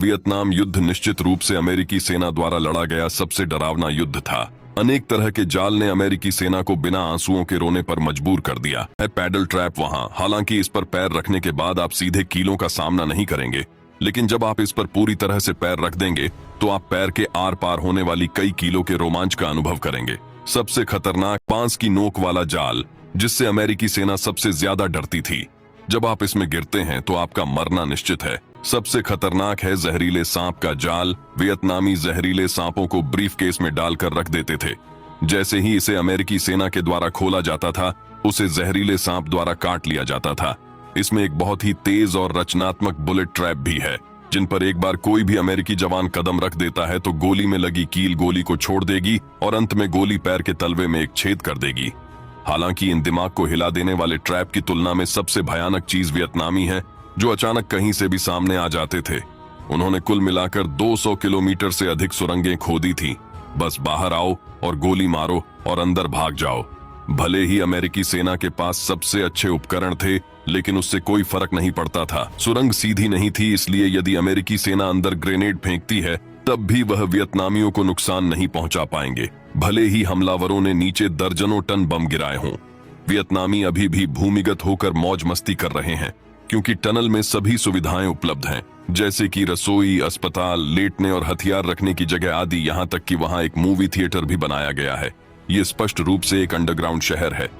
Vietnam युद्ध निश्चित रूप से अमेरिकी सेना द्वारा लड़ा गया सबसे डरावना युद्ध था। अनेक तरह के जाल ने अमेरिकी सेना को बिना आंसुओं के रोने पर मजबूर कर दिया है। पैडल ट्रैप वहां, हालांकि इस पर पैर रखने के बाद आप सीधे कीलों का सामना नहीं करेंगे, लेकिन जब आप इस पर पूरी तरह से पैर रख देंगे तो आप पैर के आर पार होने वाली कई कीलों के रोमांच का अनुभव करेंगे। सबसे खतरनाक बांस की नोक वाला जाल, जिससे अमेरिकी सेना सबसे ज्यादा डरती थी। जब आप इसमें गिरते हैं तो आपका मरना निश्चित है। सबसे खतरनाक है जहरीले सांप का जाल। वियतनामी जहरीले सांपों को ब्रीफकेस में डालकर रख देते थे। जैसे ही इसे अमेरिकी सेना के द्वारा खोला जाता था, उसे जहरीले सांप द्वारा काट लिया जाता था। इसमें एक बहुत ही तेज और रचनात्मक बुलेट ट्रैप भी है, जिन पर एक बार कोई भी अमेरिकी जवान कदम रख देता है तो गोली में लगी कील गोली को छोड़ देगी और अंत में गोली पैर के तलवे में एक छेद कर देगी। हालांकि इन दिमाग को हिला देने वाले ट्रैप की तुलना में सबसे भयानक चीज वियतनामी है, जो अचानक कहीं से भी सामने आ जाते थे। उन्होंने कुल मिलाकर 200 किलोमीटर से अधिक सुरंगें खोदी थी। बस बाहर आओ और गोली मारो और अंदर भाग जाओ। भले ही अमेरिकी सेना के पास सबसे अच्छे उपकरण थे, लेकिन उससे कोई फर्क नहीं पड़ता था। सुरंग सीधी नहीं थी, इसलिए यदि अमेरिकी सेना अंदर ग्रेनेड फेंकती है तब भी वह वियतनामियों को नुकसान नहीं पहुंचा पाएंगे, भले ही हमलावरों ने नीचे दर्जनों टन बम गिराए हों। वियतनामी अभी भी भूमिगत होकर मौज मस्ती कर रहे हैं, क्योंकि टनल में सभी सुविधाएं उपलब्ध हैं, जैसे कि रसोई, अस्पताल, लेटने और हथियार रखने की जगह आदि। यहाँ तक कि वहाँ एक मूवी थिएटर भी बनाया गया है। ये स्पष्ट रूप से एक अंडरग्राउंड शहर है।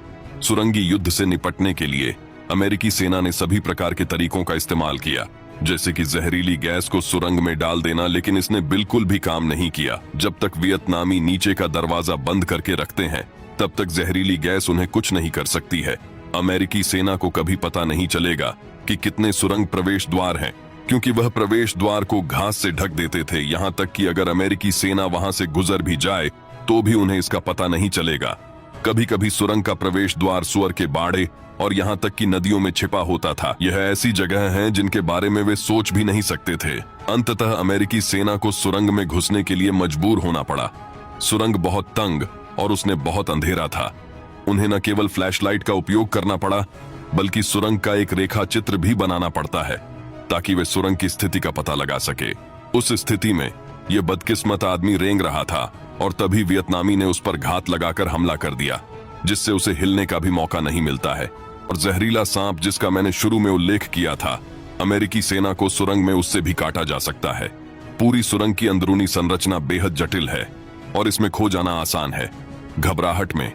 सुरंगी युद्ध से निपटने के लिए अमेरिकी सेना ने सभी प्रकार के तरीकों का इस्तेमाल किया, जैसे कि जहरीली गैस को सुरंग में डाल देना, लेकिन इसने बिल्कुल भी काम नहीं किया। जब तक वियतनामी नीचे का दरवाजा बंद करके रखते हैं, तब तक जहरीली गैस उन्हें कुछ नहीं कर सकती है। अमेरिकी सेना को कभी पता नहीं चलेगा कि कितने सुरंग प्रवेश द्वार हैं, क्योंकि वह प्रवेश द्वार को घास से ढक देते थे। यहाँ तक कि अगर अमेरिकी सेना वहां से गुजर भी जाए तो भी उन्हें इसका पता नहीं चलेगा। कभी कभी सुरंग का प्रवेश द्वार सुअर के बाड़े और यहाँ तक कि नदियों में छिपा होता था। यह ऐसी जगह हैं जिनके बारे में वे सोच भी नहीं सकते थे। अंततः अमेरिकी सेना को सुरंग में घुसने के लिए मजबूर होना पड़ा। सुरंग बहुत तंग और उसने बहुत अंधेरा था। उन्हें न केवल फ्लैशलाइट का उपयोग करना पड़ा, बल्कि सुरंग का एक रेखा चित्र भी बनाना पड़ता है, ताकि वे सुरंग की स्थिति का पता लगा सके। उस स्थिति में यह बदकिस्मत आदमी रेंग रहा था और तभी वियतनामी ने उस पर घात लगाकर हमला कर दिया, जिससे उसे हिलने का भी मौका नहीं मिलता है। और जहरीला सांप, जिसका मैंने शुरू में उल्लेख किया था, अमेरिकी सेना को सुरंग में उससे भी काटा जा सकता है। पूरी सुरंग की अंदरूनी संरचना बेहद जटिल है और इसमें खो जाना आसान है। घबराहट में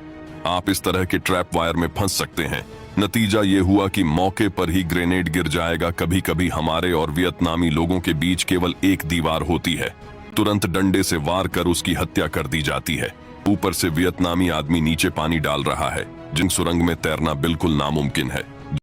आप इस तरह के ट्रैप वायर में फंस सकते हैं। नतीजा ये हुआ कि मौके पर ही ग्रेनेड गिर जाएगा। कभी कभी हमारे और वियतनामी लोगों के बीच केवल एक दीवार होती है, तुरंत डंडे से वार कर उसकी हत्या कर दी जाती है। ऊपर से वियतनामी आदमी नीचे पानी डाल रहा है, जिन सुरंग में तैरना बिल्कुल नामुमकिन है।